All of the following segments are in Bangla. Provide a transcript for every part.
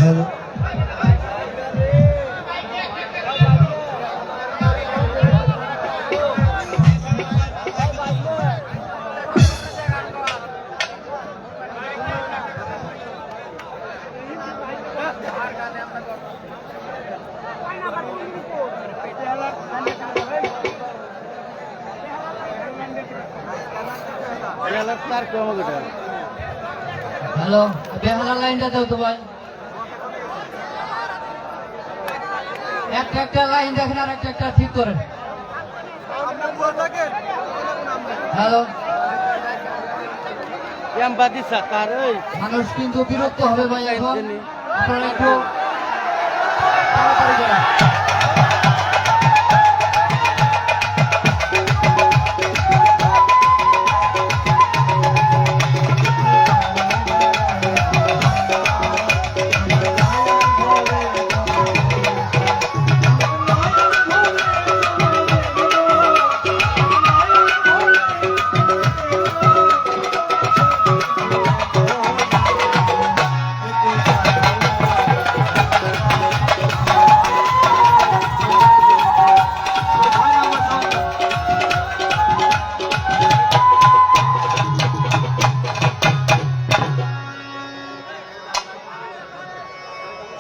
হ্যালো হ্যালো বেহালা লাইনটা দাও তো ভাই একটা লাইন দেখেন আর একটা ঠিক করেন হ্যালো মানুষ কিন্তু বিরক্ত হবে ভাই এখন আপনারা একটু তাড়াতাড়ি করেন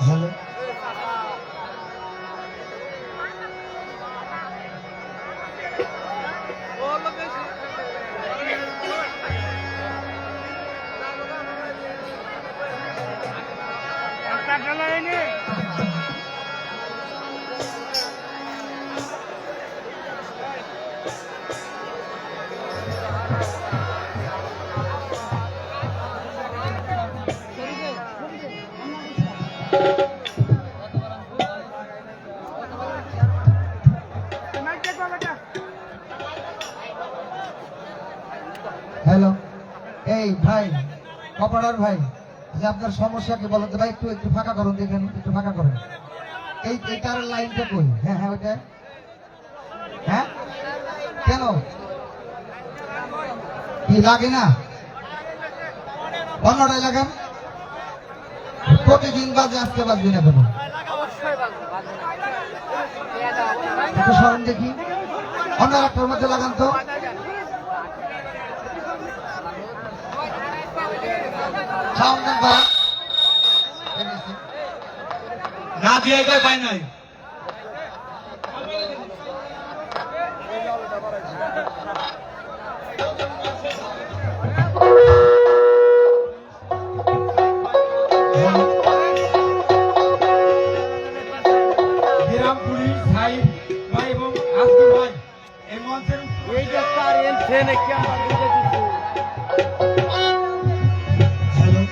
হ্যালো হ্যালো এই ভাই অপারেটর ভাই যে আপনার সমস্যা কি বলেন তো ভাই একটু একটু ফাঁকা করুন দেখেন একটু ফাঁকা করুন এই তার লাইনটা কই হ্যাঁ হ্যাঁ ওইটা হ্যাঁ কেন কি লাগে না অন্যটাই লাগান প্রতিদিন বাজে আজকে বাজবে না কেন একটু স্মরণ দেখি অন্য একটার মধ্যে লাগান তো না দিয়ে পাই নাই গ্রাম পুলিশ সাহেব ভাই এবং আজকে ভাই এই মঞ্চের এই যে তার এন ট্রেনে কি আমরা বুঝে দিচ্ছি হ্যালো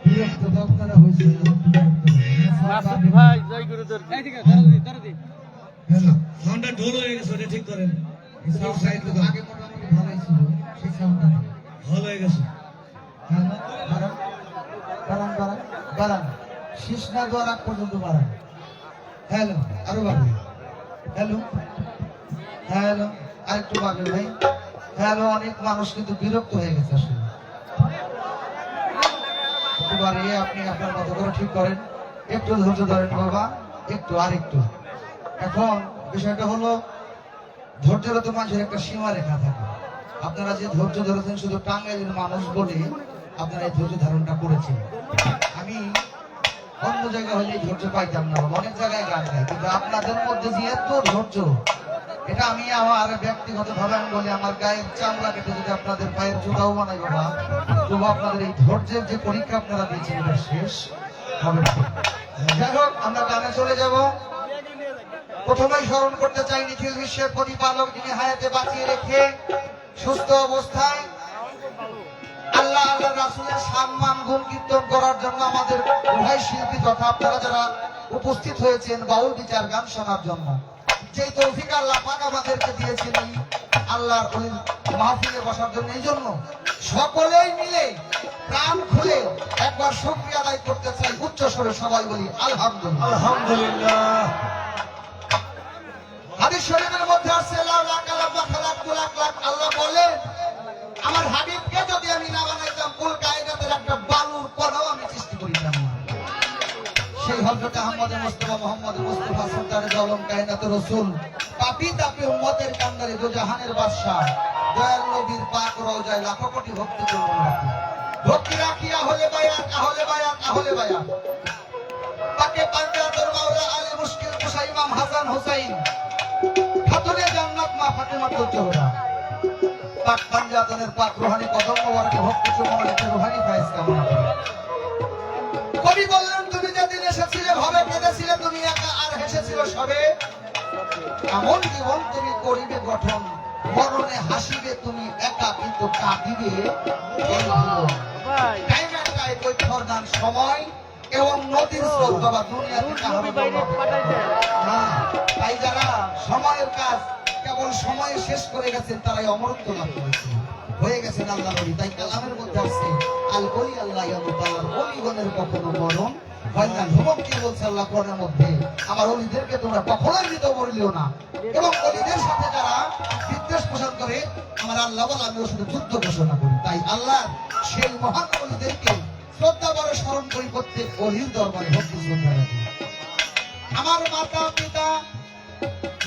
বিরক্ত তো আপনারা হয়েছে। মাসুদ ভাই জয় গুরুদেব হ্যালো, সাউন্ডটা ঢোল হয়ে গেছে, ওটা ঠিক করেন। এই সাউন্ড তো আগে মোটামুটি ভালোই ছিল, সেই সাউন্ডটা নেই। হল হয়ে গেছে। হ্যালো, বাড়ান, বাড়ান, বাড়ান, বাড়ান। শীষ না দেওয়ার আগ পর্যন্ত বাড়ান। হ্যালো, আরো বাড়বে। হ্যালো, হ্যালো, আরেকটু বাড়বে ভাই। হ্যালো, অনেক মানুষ কিন্তু বিরক্ত হয়ে গেছে আসলে। একটু বাড়িয়ে আপনি আপনার মতো করে ঠিক করেন। একটু ধৈর্য ধরেন বাবা, একটু আর একটু। এখন বিষয়টা হলো ধৈর্যের তো মানুষের একটা সীমা রেখা থাকে। আপনারা যে ধৈর্য ধরেছেন শুধু টাঙ্গাইলের মানুষ বলে আপনারা এই ধৈর্য ধারণটা করেছেন। আমি অন্য জায়গায় হলে এই ধৈর্য পাইতাম না, অনেক জায়গায় গান গাই, কিন্তু আপনাদের মধ্যে যে এত ধৈর্য, এটা আমি আমার ব্যক্তিগত ভাবে আমি বলি, আমার গায়ের চামড়া কেটে যদি আপনাদের পায়ের জুতাও বানাই বাবা, তবু আপনাদের এই ধৈর্যের যে পরীক্ষা আপনারা দিয়েছেন এটা শেষ হবে না। যাই হোক, আমরা গানে চলে যাব। প্রথমেই স্মরণ করতে চাই নিখিল বিশ্বের প্রতিপালক, যিনি হায়াতে বাঁচিয়ে রেখে সুস্থ অবস্থায় আল্লাহ আল্লাহ রাসূলের সম্মান গুণ কীর্তন করার জন্য আমাদের ভাই শিল্পী তথা আপনারা যারা উপস্থিত হয়েছেন বাউল বিচার গান শোনার জন্য, যেই তৌফিক আল্লাহ পাক আমাদেরকে দিয়েছেন এই আল্লাহর ওই মাহফিলে বসার জন্য, এই জন্য সকলেই মিলে প্রাণ খুলে একবার শুকরিয়া আদায় করতে চাই উচ্চ স্বরে সবাই বলি আলহামদুলিল্লাহ। আলহামদুলিল্লাহ। হাদিস শরীফের মধ্যে আছে আল্লাহ বলেন, আমার হাবিবকে যদি আমি না বানাইতাম কুল কায়নাতের একটা বালুর কণাও আমি সৃষ্টি করিতাম না। সেই হযরত আহমদ মুস্তাফা মুহাম্মদ মুস্তাফা সরকারে আলম কায়নাতের রাসূল, পাপী তাপী উম্মতের কান্ডারে দো জাহানের বাদশা, দয়াল নবীর পাক রওজায় লাখো কোটি ভক্তি করুন রাখি। ভক্তি রাখিয়া হলে বায়াত, আহলে বায়াত, আহলে বায়াত। পাকে পাঞ্জাতর মাওলা আলী মুশকিল কুশা ইমাম হাসান হুসাইন, খাতুনে জান্নাত মা ফাতেমাতুল জোহরা, পাক পাঞ্জাতনের পাক রুহানি কদম মোবারকে ভক্তি চুমনে রুহানি ফায়েজ কামনা করি। কবি বললেন, তুমি যেদিন এসেছিলে ভাবে কেঁদেছিলে তুমি একা, আর হেসেছিল সবে। এমন জীবন তুমি করিবে গঠন, মরণে হাসিবে তুমি একা, কিন্তু কাঁদিবে এই জীবন। টাইম এন্ড টাইম ওই ফরদান সময় এবং নদীর স্রোত বাবা দুনিয়া থেকে না। তাই যারা সময়ের কাজ কেবল সময়ে শেষ করে গেছেন তারাই অমরত্ব লাভ করেছেন, হয়ে গেছেন আল্লাহ নবী। তাই কালামের মধ্যে আছে আল কলি আল্লাহ ইয়ামুতার অলিগণের কখনো মরণ হয় না। ধ্রুবক কি বলছে আল্লাহ কোরআনের মধ্যে, আমার অলিদেরকে তোমরা কখনোই মৃত বলিও না। এবং অলিদের সাথে যারা বিদ্বেষ পোষণ করে আমার আল্লাহ বলে আমি ওর সাথে যুদ্ধ ঘোষণা করি। তাই আল্লাহ সেই মহান অলিদেরকে শ্রদ্ধা করে স্মরণ করি, প্রত্যেক অলির দরবারে ভক্তি শ্রদ্ধা রাখি। আমার মাতা পিতা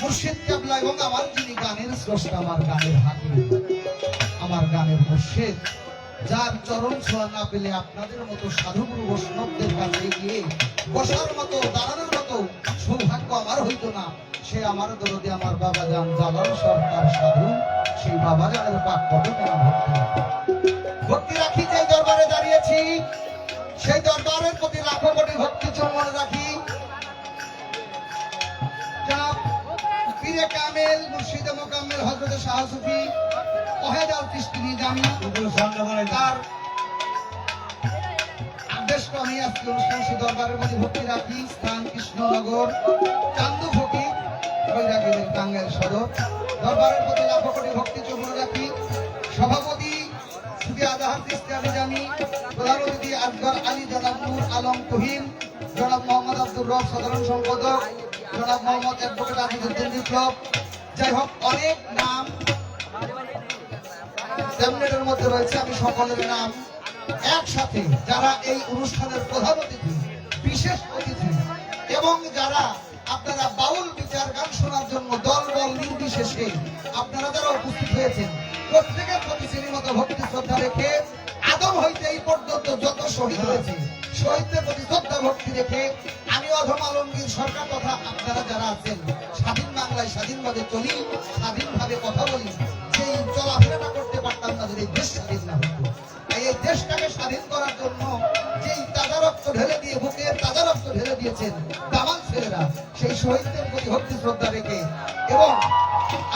মুর্শিদ কেবলা এবং আমার যিনি গানের স্রষ্টা, আমার গানের হাকিম, আমার গানের মুর্শিদ যার চরণ ছোঁয়া না পেলে আপনাদের মতো সাধুগুরু বৈষ্ণবদের কাছে গিয়ে বসার মতো দাঁড়ানোর মতো সৌভাগ্য আমার হইতো না। সে আমার দরদে আমার বাবা যান জালাল সরকার সাধু, সেই বাবা জানের পাক কদমে ভক্তি রাখি। যে দরবারে দাঁড়িয়েছি সেই দরবারের প্রতি লাখো কোটি ভক্তি চমন রাখি। জনাব পীরে কামেল মুর্শিদে মোকাম্মেল হযরত শাহ সুফি ওয়াহিদ আল চিশতি জামি তার আদেশকে আমি আজকে অনুষ্ঠান সেই দরবারের প্রতি ভক্তি রাখি। স্থান কৃষ্ণনগর, চান্দু ফকির, বৈরাগীদের টাঙ্গাইল সদর। দরবারের প্রতি লাখো কোটি ভক্তি চমন রাখি। সভাপতি সুফি আজহার চিশতি আলী জামি, প্রধান অতিথি আকবর আলী, জনাব নূর আলম তুহিন, জনাব মোহাম্মদ আব্দুর রব সাধারণ সম্পাদক, জনাব মোহাম্মদ অ্যাডভোকেট আজিজউদ্দিন বিপ্লব। যাই হোক, অনেক নাম ট্যাবলেটের মধ্যে রয়েছে, আমি সকলের নাম একসাথে যারা এই অনুষ্ঠানের প্রধান অতিথি, বিশেষ অতিথি এবং যারা আপনারা বাউল বিচার গান শোনার জন্য দল বল নির্বিশেষে আপনারা যারা উপস্থিত হয়েছেন, প্রত্যেকের প্রতি শ্রেণীমতো ভক্তি শ্রদ্ধা রেখে আদম হইতে এই পর্যন্ত যত শহীদ হয়েছে শহীদদের প্রতি শ্রদ্ধা ভক্তি রেখে আমি অধম আলমগীর সরকার তথা আপনারা যারা আছেন, স্বাধীন বাংলায় স্বাধীনভাবে চলি, স্বাধীনভাবে কথা বলি, সেই চলাফেরাটা করতে পারতাম না যদি দেশ স্বাধীন না হতো। তাই এই দেশটাকে স্বাধীন করার জন্য যেই তাজা রক্ত ঢেলে দিয়ে, বুকে তাজা রক্ত ঢেলে দিয়েছেন দামাল ছেলেরা, সেই শহীদদের প্রতি ভক্তি শ্রদ্ধা রেখে এবং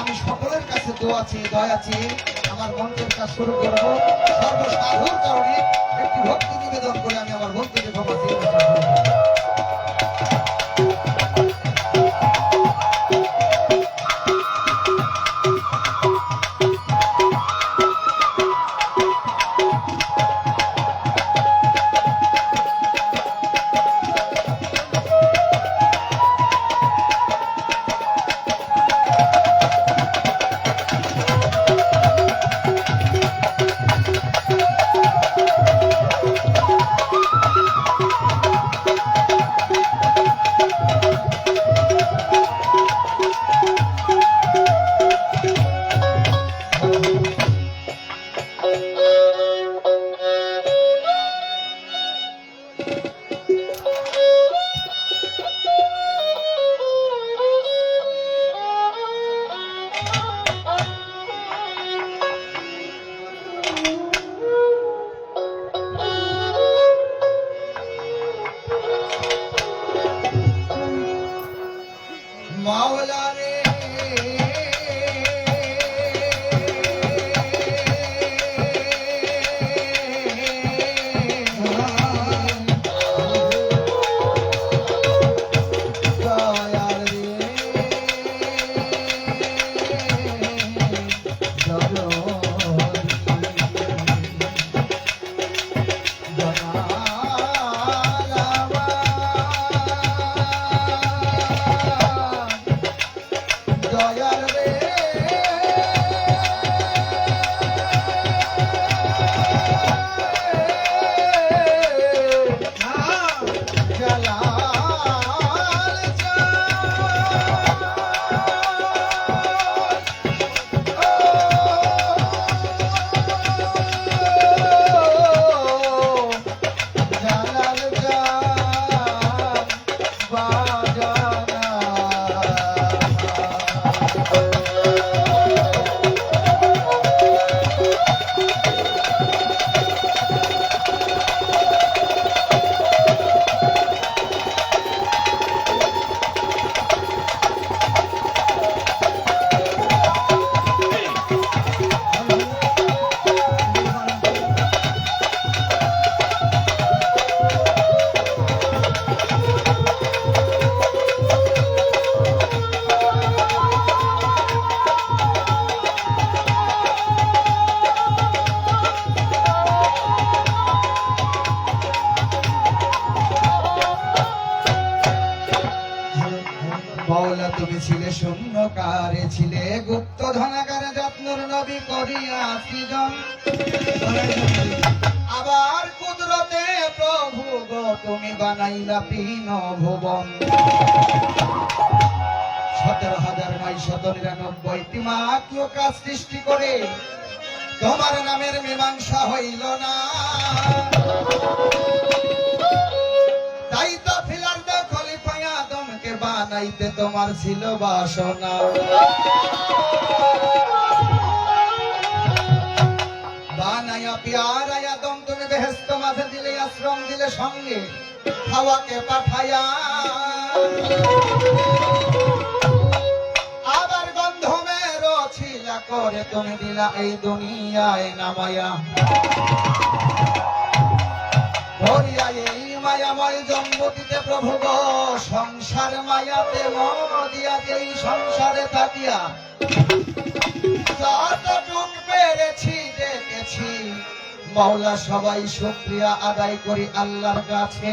আমি সকলের কাছে দোয়া চেয়ে দয়া চেয়ে আমার মন্ত্রের কাজ শুরু করব। সর্বসাধুর কারণে একটি ভক্তি নিবেদন করে আমি আমার ভক্তিকে ক্ষমা চেয়ে মাওলা রে মাওলা তুমি ছিলে শূন্যকারে, ছিলে গুপ্ত ধনাগারে, যত্নর নবী করিয়া সৃজন, আবার কুদরতে প্রভু গো তুমি বানাইলা পিন ভুবন। 17,999টি মাত্র কাজ সৃষ্টি করে তোমার নামের মীমাংসা হইল না, তাই তো ফিলার দখলে পায়া আদমকে বানাইতে তোমার ছিল বাসনা। বানাইয়া পিয়ারা আদম তুমি বেহেশত মাঝে দিলে, আশ্রম দিলে সঙ্গে হাওয়াকে পাঠাইয়া, আবার গন্ধমের ছিলা করে তুমি দিলা এই দুনিয়ায় নামায়া। ভরিয়া এই মায়াময় জম্বুটিতে প্রভু গো, সংসার মায়াতে মদিয়া এই সংসারে থাকিয়া যতটুক পেরেছি দেখেছি মাওলা, সবাই শুকরিয়া আদায় করি আল্লাহর কাছে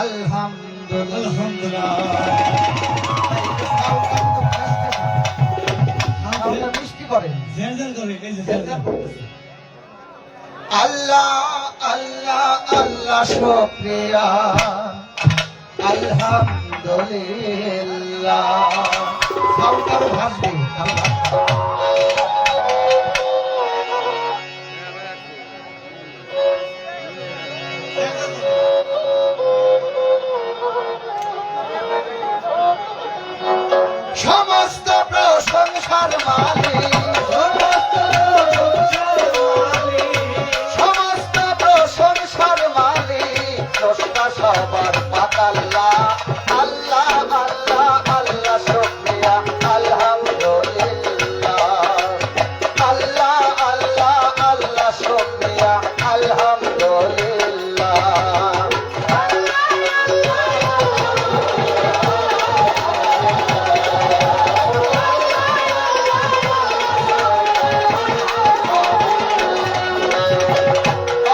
আলহামদুলিল্লাহ। মিষ্টি করে জেরজার করে, এই যে জেরজার। আল্লাহ আল্লাহ আল্লাহ শুকরিয়া আলহামদুলিল্লাহ। সাউন্ডার ভাসবে আল্লাহ। সমস্ত প্রশংসার মালিক, সমস্ত প্রশংসার মালিক, স্রষ্টা সবার পাক আল্লাহ। আল্লাহ আল্লাহ আল্লাহ শুকরিয়া আলহামদুলিল্লাহ। আল্লাহ আল্লাহ আল্লাহ শুকরিয়া আলহামদুলিল্লাহ।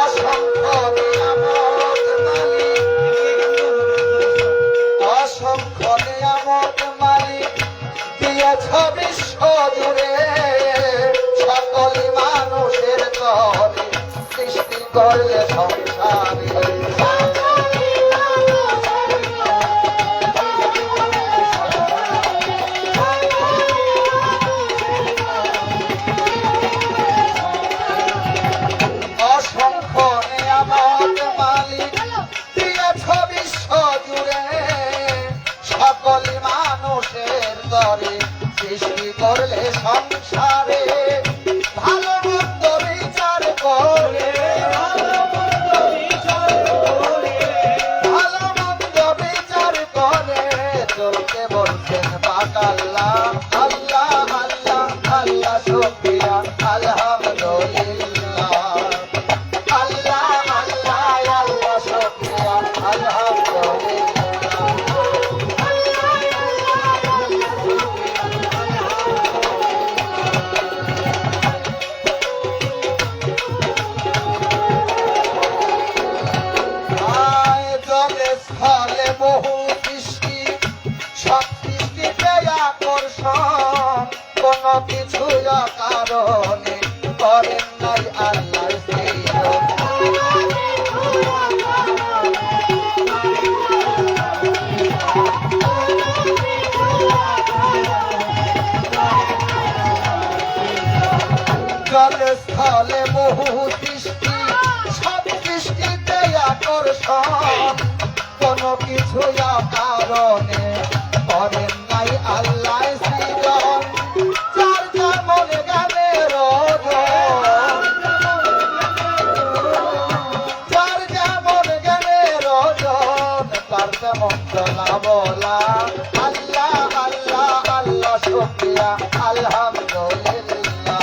অসংখ্য নিয়ামত মালিক, অসংখ্য নিয়ামত মালিক দিয়েছ বিশ্ব জুড়ে, সকল মানুষের তরে সৃষ্টি করলে সংসারে। অসংখ্য নিয়ামত মালিক দিয়েছ বিশ্ব জুড়ে, সকল মানুষের তরে সৃষ্টি করলে সংসারে। ভালো মন্দ বিচার করে, ভালো মন্দ বিচার করে চলতে বলছেন পাক আল্লাহ। আল্লাহ আল্লাহ আল্লাহ শুকরিয়া আলহামদুলিল্লাহ। আল্লাহ আল্লাহ আল্লাহ শুকরিয়া আলহামদুলিল্লাহ। আয় জলে স্থলে বহু সৃষ্টি, সব সৃষ্টিতে আকর্ষণ, কোন কিছু কারণে করেন নাই আল্লাহর সৃজন। জলে স্থলে বহু সৃষ্টি, সব সৃষ্টিতে আকর্ষণ, কোন কিছু কারণে করেন নাই আল্লাহ সৃজন। যার যেমন জ্ঞানের ওজন, যার যেমন জ্ঞানের ওজন, তার তেমন চলা বলা। আল্লাহ আল্লাহ আল্লাহ শুকরিয়া আলহামদুলিল্লাহ।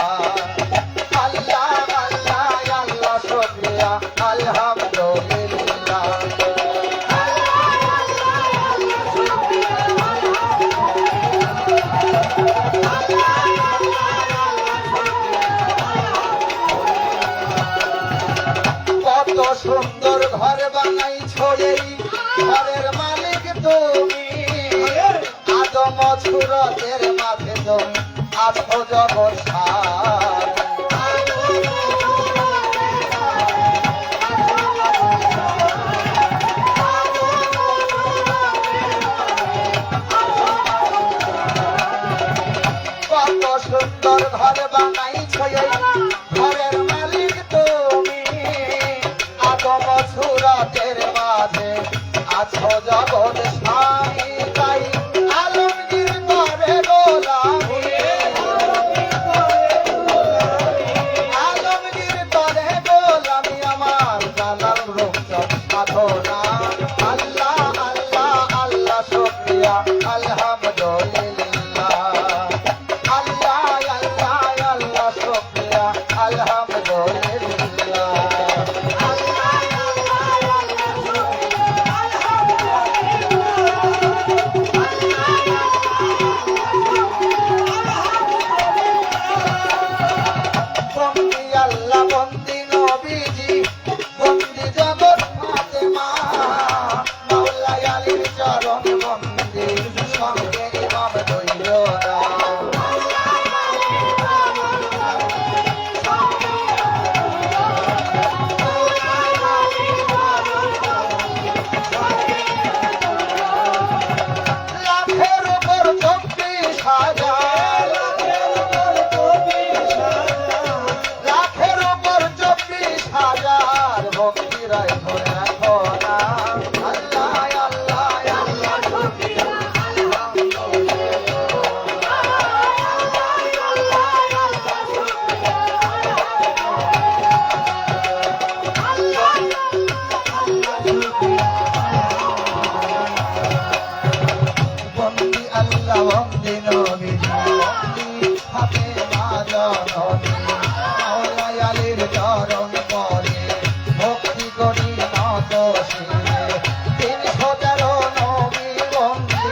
আল্লাহ আল্লাহ আল্লাহ শুকরিয়া আলহামদুলিল্লাহ। কত সুন্দর ঘর বানাইছো, এই ঘরের মালিক তুমি। আদম সুরতের মাঝে তুমি আছো জগৎ সার। কত সুন্দর ঘর বানাইছো, এই ঘরের আছো জগৎ স্বামী তাই আলমগীর করে গোলামি আলমগীর করে গোলামি আমার জালাল রূপচর সাধনা আল্লাহ আল্লাহ আল্লাহ শুকরিয়া আলহামদুলিল্লাহ আল্লাহ আল্লাহ আল্লাহ শুকরিয়া আলহামদুলিল্লাহ বন্দি আল্লাহ বন্দি নবীজি বন্দি জগৎ ফাতেমা মাওলা আলীর চরণ বন্দি সঙ্গে ইমাম দৈরা লাখের উপর 24,000 লাখের উপর 24,000 ভক্তিরাই ধরে রাখো না আল্লাহ আল্লাহ আল্লাহ শুকরিয়া বন্দি আল্লাহ বন্দি নবীজি বন্দি ফাতেমা জননী মাওলা আলীর চরণ পরে ভক্তি করি নত শিরে 313 নবী বন্দি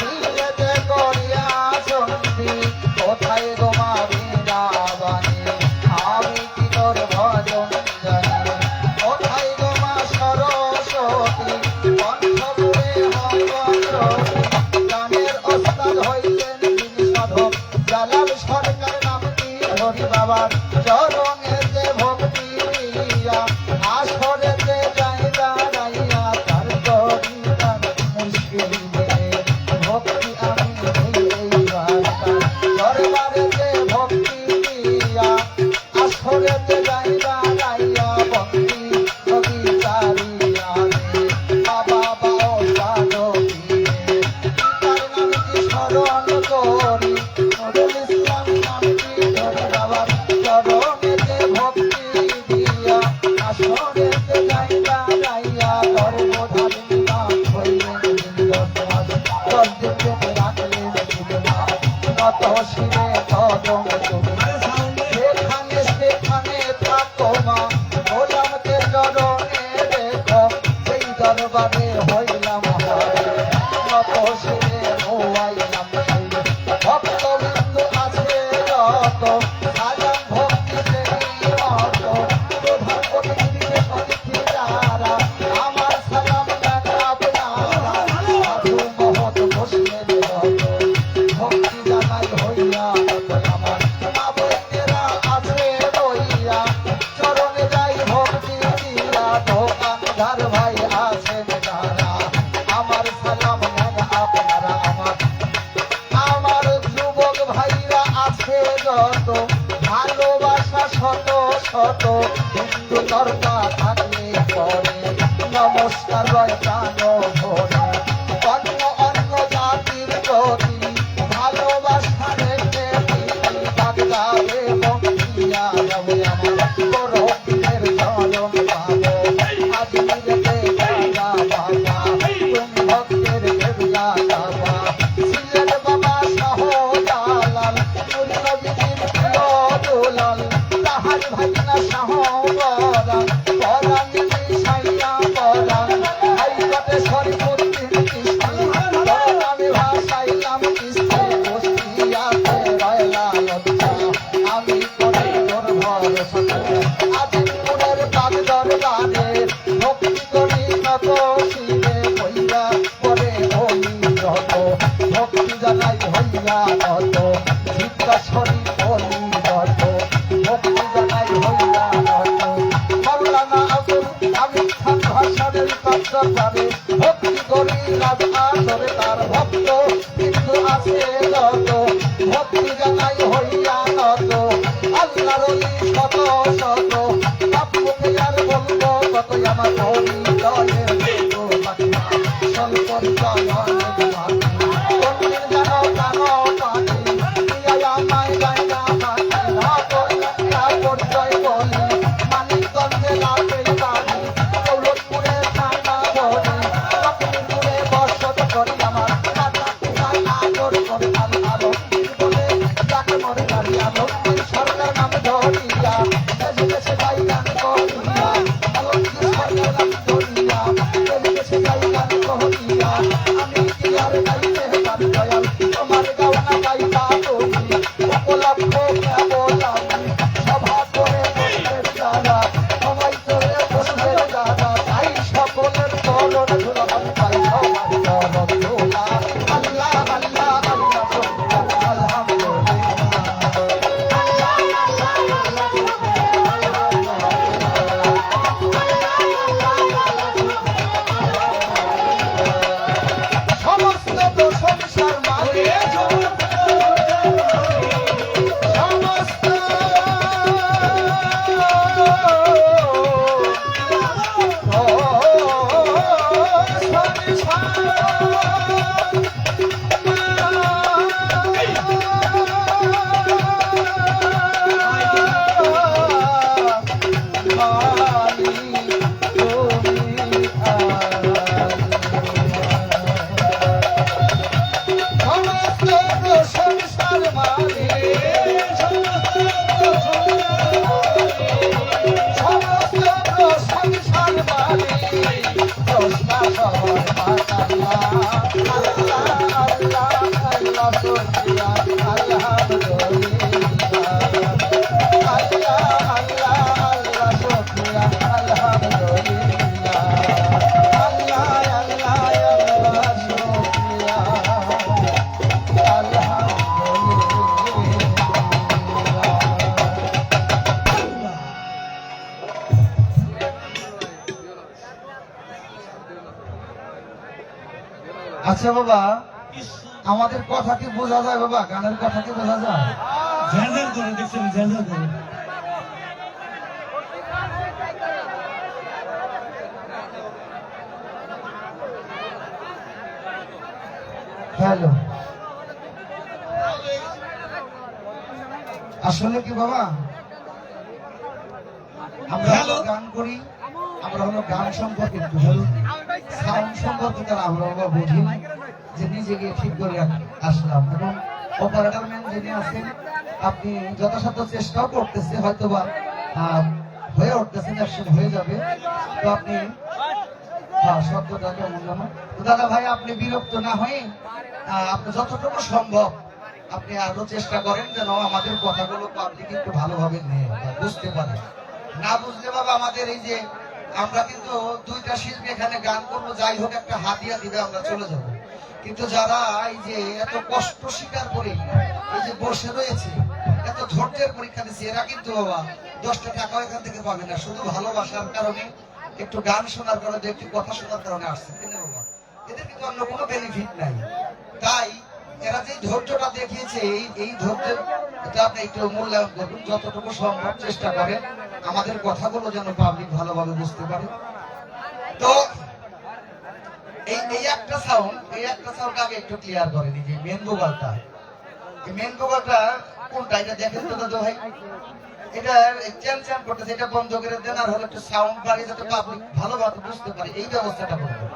নিজেতে করিয়া চন্দি কোথায় গো মা বীণাবাণী আমি কি তোর ভজন জানি কোথায় গো মা সরস্বতী কণ্ঠপুরে হয় বজ্রবতী গানের ওস্তাদ হইলেন তিনি সাধক জালাল সরকার নামটি হরি বাবার চরণেতে ভক্তি দিয়া আসরেতে যাই দাঁড়াইয়া তার করিতার মুশকিল ভক্তি আমি এইবার তার দরবারেতে ভক্তি দিয়া আসরেতে যাই দাঁড়াইয়া ভক্তি কবিতারিয়া বাবা বাও সাধকি তার নামটি স্মরণ করি নুরুল ইসলাম নামটি ধরে বাবার চরণেতে ভক্তি দিয়া আসরেতে যাই দাঁড়াইয়া গর্ভধারী নাম হইলেন দশমাস 10 দিন পেটে রাখলেন জীবনাথ নত শিরে কদম তুমি যেখানে সেখানে থাকো মা গোলামকে চরণে দেখো সেই দরবারে হইলাম হারে নত শিরে হইলাম সেই ভক্তবৃন্দ আছে যত সাজান ভক্তি সেই মত প্রধান অতিথিকে অতিথি যারা আমার সালাম দেন আপনারা সাধু মহৎ বসলেন যত ভক্তি জানাই হইয়া তত আমার মা বোনেরা আছে রইয়া চরণে যাই ভক্তি দিয়া দোকানদার ভাই আছেন যারা আমার সালাম নেন আপনারা আমার যুবক ভাইরা আছে যত ভালোবাসা শত শত হিন্দু তর্কা থাকলে পরে নমস্কার রয় প্রাণ ভরে অন্য অন্য জাতির প্রতি ভালোবাসা রেখে বাগদাদে বন্দিয়া যাবে আমার করবীরের চরণ পাবো আজমিরেতে গেলা বাবা তুমি ভক্তের গেলা বাবা ছিলেন বাবা শাহ জালাল নূর নবীর প্রিয় দুলাল তাহার ভাগিনা শাহ বরান পরাণ মিশাইয়া পরাণ হাইকোর্টে শরীফুদ্দিন চিশতি তখন আমি ভাসাইলাম কিস্তি কুষ্টিয়াতে রয়লা লজ্জা আমি করে তোর ভরসা আজিমপুরের বাগ দরবারে ভক্তি করি নত শিরে হইয়া পরে হই রত ভক্তি জানাই হইয়া নত জিজ্ঞাসরি হই রত ভক্তি জানাই হইয়া নত মাওলানা আব্দুল হামিদ খান ভাষারের দরবারে ভক্তি করি রাজ আসরে তার ভক্ত কিন্তু আছে যত ভক্তি জানাই হইয়া নত আল্লাহর ওলি শত শত বাপুকে আর বলবো কত আমার হরি দয়ের বাকি দয়াল পরিচয় অনেক বাকি কোনদিন যেন প্রাণ পাখি দিয়া আমায় গাইলা পাখি না করলে পরিচয় বলি মানিকগঞ্জে লাভের বাড়ি দৌলতপুরে ঠান্ডা ধরি লক্ষ্মীপুরে বসত করি আমার রাজা পিতায় আদর করে আলো বলে যাকে মরে গাড়ি আলমগীর সরকার নাম ধরিয়া দেশে দেশে গাই গান করিয়া আলমগীর সরকার নাম ধরিয়া দেশে দেশে গাই গান করিয়া আমি কি আর গাইতে পারি দয়াল তোমার গাওনা গাইতা তুমি উপলক্ষ বলামি সভা করে বসবের যারা সবাই চলে বসবের যারা তাই সকলের চরণ ধুলা আমি পাই সবার চরণ ধুলা আল্লাহ আল্লাহ আল্লাহ আলহামদুলিল্লাহ সমস্ত প্রশংসার মাঝে সমস্ত সমস্ত প্রশংসার মাঝে সমস্ত প্রশংসার মাঝে প্রশ্না সবার আল্লাহ আল্লাহ আল্লাহ আল্লাহ শুকরিয়া আলহামদুলিল্লাহ আল্লাহ আল্লাহ আল্লাহ শুকরিয়া আলহামদুলিল্লাহ আল্লাহ আল্লাহ আল্লাহ শুকরিয়া আচ্ছা বাবা আমাদের কথা কি বোঝা যায় বাবা গানের কথা কি বোঝা যায় ঝাড়ঝাড় করে দেখছেন ঝাড়ঝাড় করে হ্যালো আসলে কি বাবা আমরা হলো গান করি আমরা হলো গান সম্পর্কে একটু সাউন্ড সম্পর্কে তারা আমরা বাবা বুঝি যে নিজেকে ঠিক করে আসলাম এবং অপারেটর ম্যান যিনি আছেন আপনি যথাসাধ্য চেষ্টাও করতেছে হয়তো বা হয়ে উঠতেছেন একসময় হয়ে যাবে তো আপনি শব্দটা কেমন জানো তো দাদা ভাই আপনি বিরক্ত না হয়ে আপনি যতটুকু সম্ভব আপনি আরো চেষ্টা করেন যেন আমাদের কথাগুলো পাবলিক একটু ভালোভাবে নিয়ে বুঝতে পারে না বুঝলে বাবা আমাদের এই যে আমরা কিন্তু দুইটা শিল্পী এখানে গান করবো যাই হোক একটা হাতিয়া দিবে আমরা চলে যাব কিন্তু যারা এই যে এত কষ্ট স্বীকার করে এই যে বসে রয়েছে এত ধৈর্যের পরীক্ষা দিচ্ছে এরা কিন্তু বাবা 10টা টাকাও এখান থেকে পাবে না শুধু ভালোবাসার কারণে একটু গান শোনার কারণে একটু কথা শোনার কারণে আসছে বাবা এদের কিন্তু অন্য কোনো বেনিফিট নাই তাই এরা যে ধৈর্যটা দেখিয়েছে এই ধৈর্যের এটা আপনি একটু মূল্যায়ন করুন যতটুকু সম্ভব চেষ্টা করেন আমাদের কথাগুলো যেন পাবলিক ভালোভাবে বুঝতে পারে তো এই একটা সাউন্ড আগে একটু ক্লিয়ার করে দিই যে মেন ভোকালটা এই মেন ভোকালটা কোনটা এটা দেখেন তো দাদা ভাই এটা চ্যান চ্যান করতেছে এটা বন্ধ করে দেন আর হলো একটু সাউন্ড বাড়িয়ে যাতে পাবলিক ভালোভাবে বুঝতে পারে এই ব্যবস্থাটা করবেন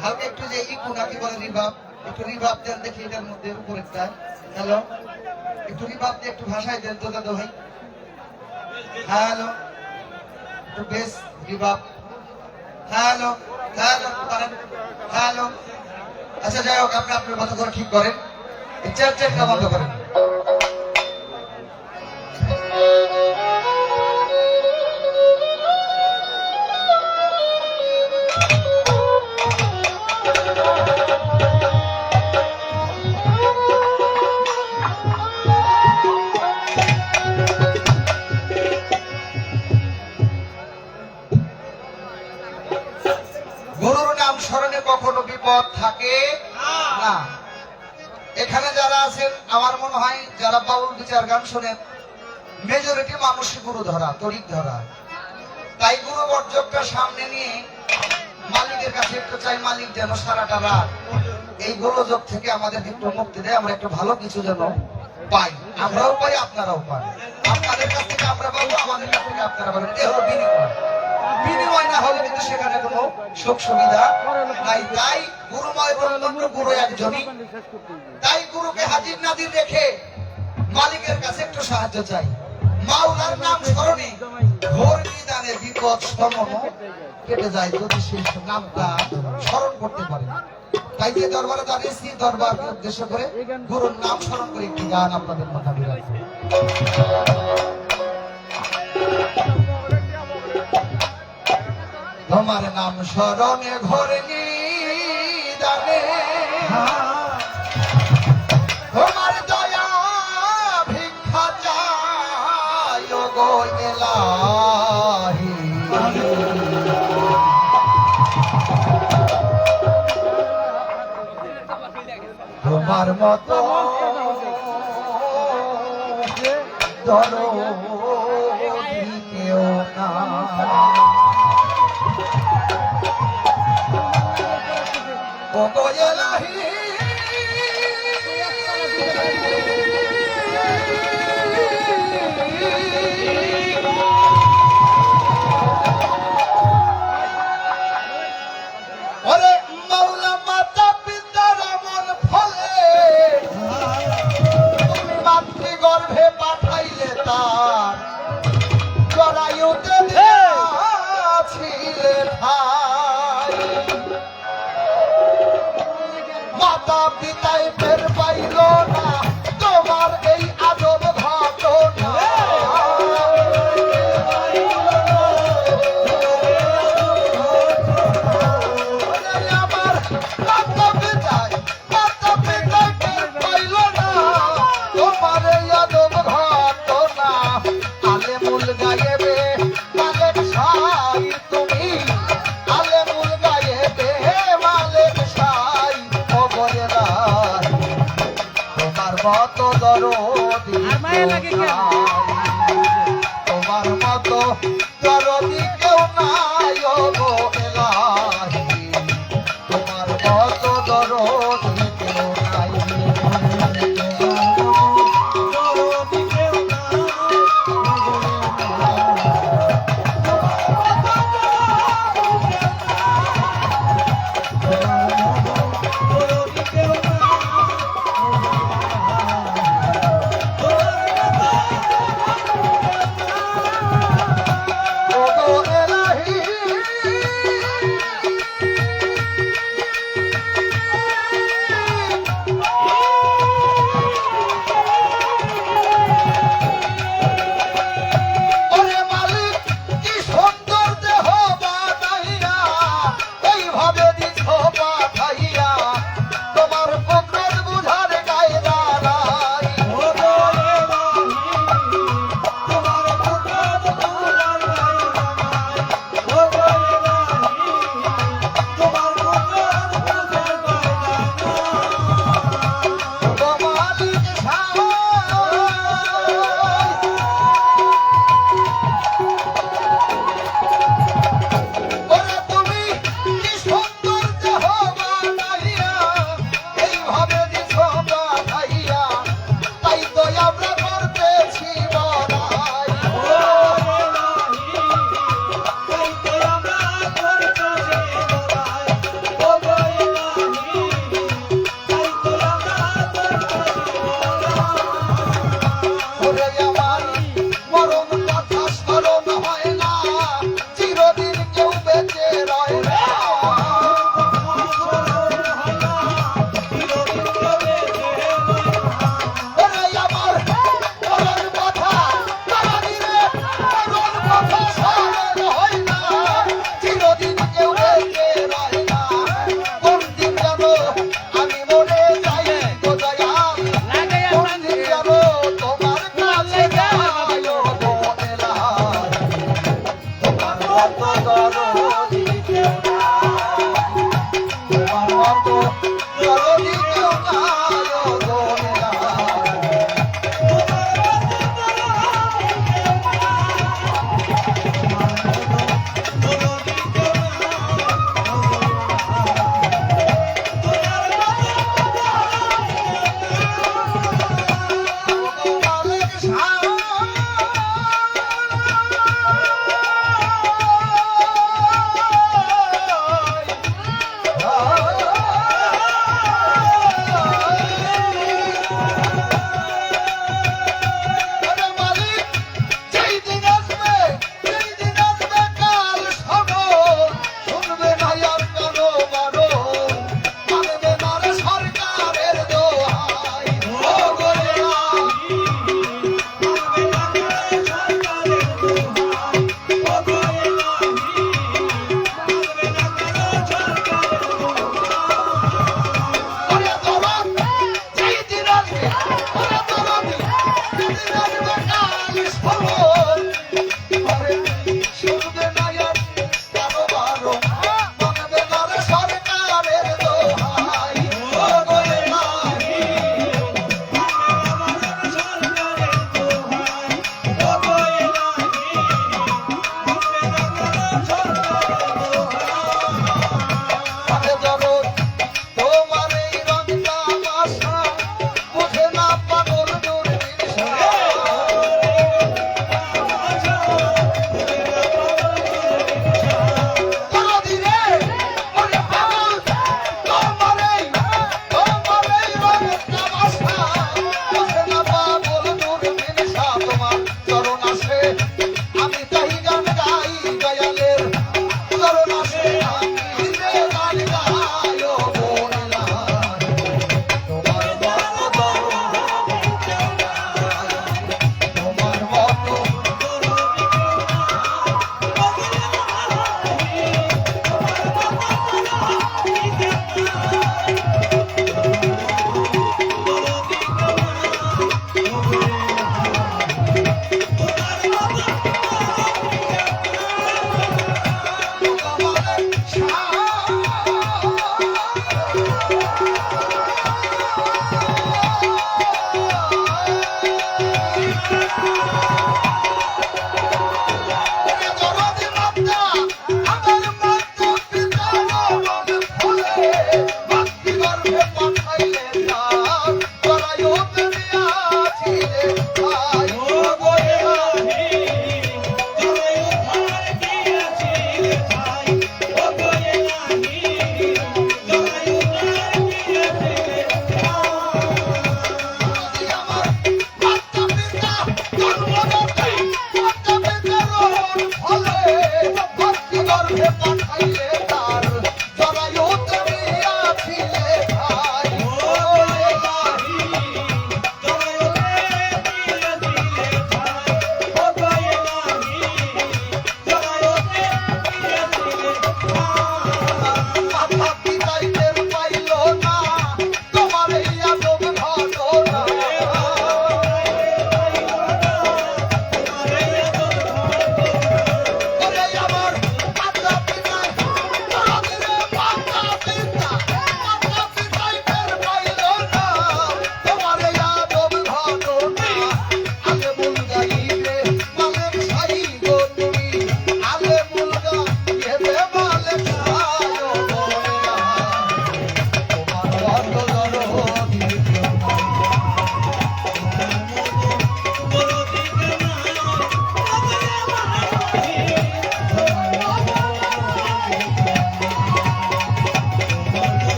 হালকা একটু যে ইকো নাকি বলে রিভাব একটু রিভাব দেন দেখি এটার মধ্যে উপরেরটা হ্যালো একটু রিভাব দিয়ে একটু ভাষায় দেন তো দাদা ভাই হ্যালো একটু বেশ রিভাব হ্যালো হ্যালো করেন হ্যালো আচ্ছা যাই হোক আপনি আপনার মতো করে ঠিক করেন এই চেনটা বন্ধ করেন গুরুর নাম স্মরণে কখনো বিপদ থাকে না। এখানে যারা আছেন আমার মনে হয় যারা বাউল বিচার গান শোনেন মেজরিটি মানুষই গুরু ধরা তরিক ধরা তাই গুরু বর্জকটা সামনে নিয়ে মালিকের কাছে একটু চাই, মালিক যেন সারাটা রাত এই গোলযোগ থেকে আমাদের একটু মুক্তি দেয়, আমরা একটু ভালো কিছু যেন পাই, আমরাও পাই আপনারাও পাই। আপনাদের কাছ থেকে আমরা পাবো, আমাদের কাছ থেকে আপনারা পাবেন, এ হলো বিনিময়। বিনিময় না হলে কিন্তু সেখানে কোনো সুখ সুবিধা নাই। তাই গুরুময় ব্রহ্মণ্ড গুরু একজনই, তাই গুরুকে হাজির নাজির রেখে মালিকের কাছে একটু সাহায্য চাই। মাওলার নাম স্মরণে ঘোর নিদানে বিপদ সমন কেটে যায় যদি সেই নামটা স্মরণ করতে পারে। তাই যে দরবারে দাঁড়িয়েছি, দরবারকে উদ্দেশ্য করে গুরুর নাম স্মরণ করে একটি গান আপনাদের মাথা বিরাজ। তোমার নাম স্মরণে ঘোর নিদানে তোমার দয়া ভিক্ষা চাই গো এলাহি। তোমার মতো দরদি কেউ না, ও গো এলাহি। ওরে মাওলা মাতা পিতার মন ফলে তুমি মাতৃগর্ভে পাঠাইলে তার জরায়ুতে দিয়াছিলে ঠাই। মাতা পিতায় টের পাইল না তোমার এই আজব ঘটনা। আমার মাতা পিতায় টের পাইল না তোমার এই আজব ঘটনা। আলেমুল গায়েবে মালেক সাই তুমি, আলেমুল গায়েবে মালেক সাই। তোমার মতো দরদি তোমার মতো দরদি কেউ নাই গো এলাহি। তোমার মতো দরদি কেউ নাই।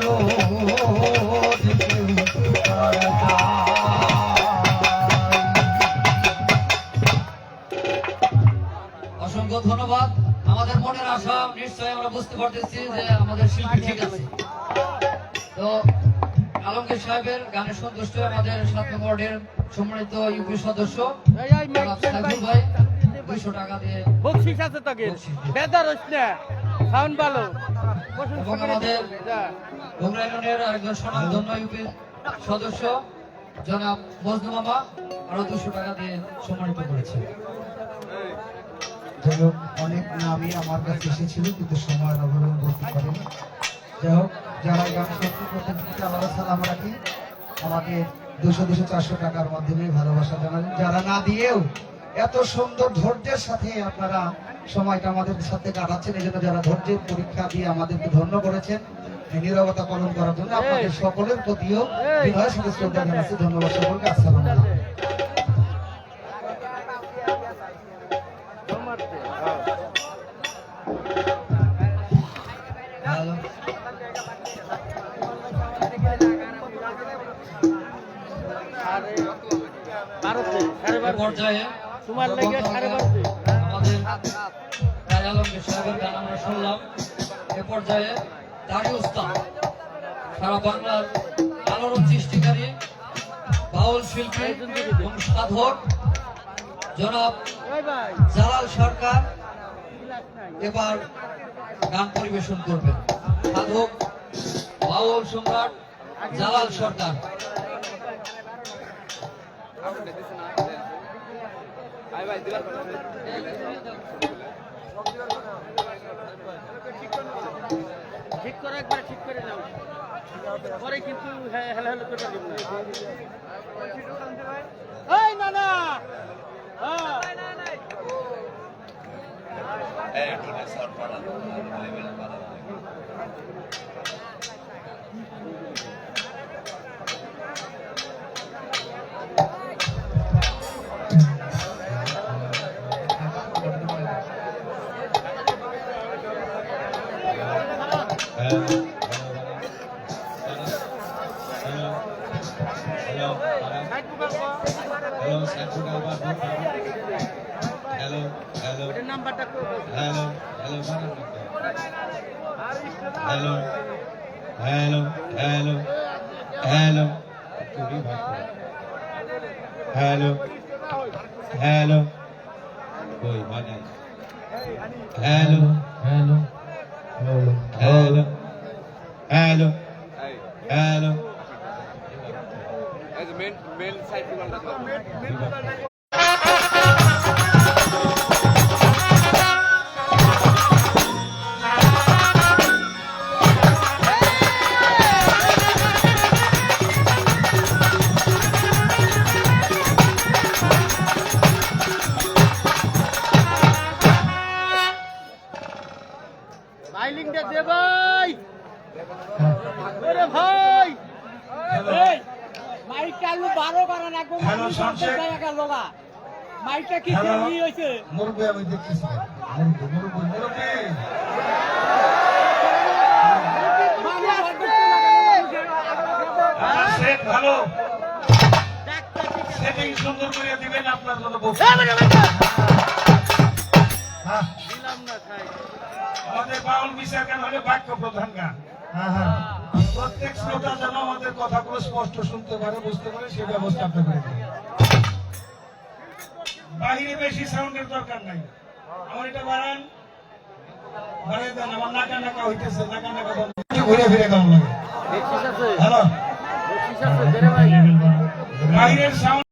বলো যে কেউ আর যায়। অসংখ্য ধন্যবাদ। আমাদের মনের আশা নিশ্চয়ই আমরা বুঝতে পারতেছি যে আমাদের শিল্পী ঠিক আছে। তো আলমগীর সাহেবের গানে সন্তুষ্ট আমাদের 7 নং ওয়ার্ডের সম্মানিত ইউপি সদস্য জনাব সাইফুল ভাই 200 টাকা দিয়ে বকশিস আছে তোকে বেদার হইস না সাউন্ড ভালো এবং আমাদের বগুড়া ইউনিয়নের আরেকজন স্বনামধন্য ইউপি সদস্য জনাব মজনু মামা আরো 200 টাকা দিয়ে সম্মানিত করেছে। যাই হোক, অনেক নামই আমার কাছে এসেছিল কিন্তু সময়ের অভাবে বলতে পারিনি। যাই হোক, যারা গান সত্যি প্রত্যেককে আলাদা সালাম রাখি, আমাকে 200-400 টাকার মাধ্যমে ভালোবাসা জানালেন। যারা না দিয়েও এত সুন্দর ধৈর্যের সাথে আপনারা সময়টা আমাদের সাথে কাটাচ্ছেন, এই জন্য যারা ধৈর্যের পরীক্ষা দিয়ে আমাদেরকে ধন্য করেছেন এই নীরবতা পালন করার জন্য আপনাদের সকলের প্রতিও বিনয়ের সাথে শ্রদ্ধা জানাচ্ছি। ধন্যবাদ সকলকে। আসসালামু আলাইকুম। হ্যালো। এ পর্যায়ে তোমার লাগে সাড়ে আমাদের রায় আলমগীর সাহেবের গান আমরা শুনলাম। এ পর্যায়ে দাড়ি উস্তাদ সারা বাংলার আলোড়ন সৃষ্টিকারী বাউল শিল্পী এবং সাধক জনাব জালাল সরকার এবার গান পরিবেশন করবেন। সাধক বাউল সম্রাট জালাল সরকার। ঠিক করে একবার ঠিক করে নাও পরে কিন্তু হেলা হেলা করে দিব না এই না না এটার নাম্বারটা মাইলিংটা দে ভাই ওরে ভাই এই মাইকটা আলু 12 করা লাগবে হ্যালো, শামশের। লোগা মাইকটা কি হ্যালো। কি হইছে মুরব্বী আমি দেখতেছি। মুরব্বী সেট ভালো সেটিং সুন্দর করে দিবেন আপনার জন্য হ্যাঁ দিলাম না খাই আমাদের বাউল বিচার গান হলে বাক্য প্রধান গান। হ্যাঁ হ্যাঁ প্রত্যেক শ্রোতা যেন আমাদের কথাগুলো স্পষ্ট শুনতে পারে, বুঝতে পারে, সেই ব্যবস্থা আপনি করে দিন। বাহিরে বেশি সাউন্ডের দরকার নাই। আমার এটা বাড়ান, বাড়িয়ে দেন। আমার নাকা নাকা হইতেছে, নাকা নাকা ঘুরে ফিরে কেমন লাগে। ঠিক আছে হ্যালো, ঠিক আছে দে রে ভাই বাহিরের সাউন্ড